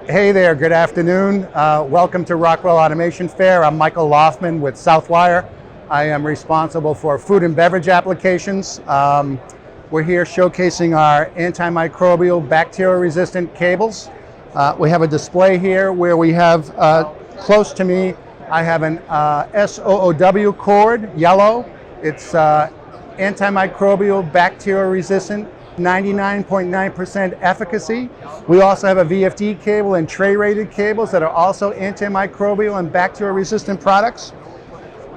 Hey there, good afternoon. Welcome to Rockwell Automation Fair. I'm Michael Loughman with Southwire. I am responsible for food and beverage applications. We're here showcasing our antimicrobial bacteria-resistant cables. We have a display here where we have, close to me, I have an SOOW cord, yellow. It's antimicrobial bacteria-resistant, 99.9% efficacy. We also have a VFD cable and tray-rated cables that are also antimicrobial and bacteria-resistant products.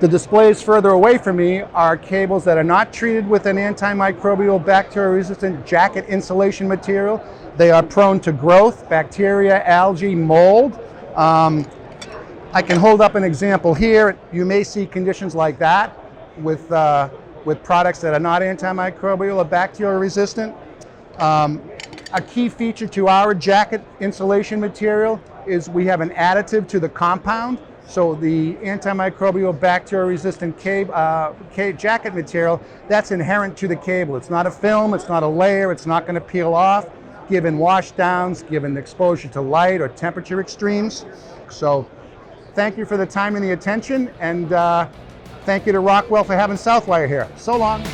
The displays further away from me are cables that are not treated with an antimicrobial bacteria-resistant jacket insulation material. They are prone to growth, bacteria, algae, mold. I can hold up an example here. You may see conditions like that with products that are not antimicrobial or bacterial resistant. A key feature to our jacket insulation material is we have an additive to the compound. So the antimicrobial bacterial resistant jacket material, that's inherent to the cable. It's not a film, it's not a layer, it's not going to peel off given washdowns, given exposure to light or temperature extremes. So thank you for the time and the attention, and thank you to Rockwell for having Southwire here. So long.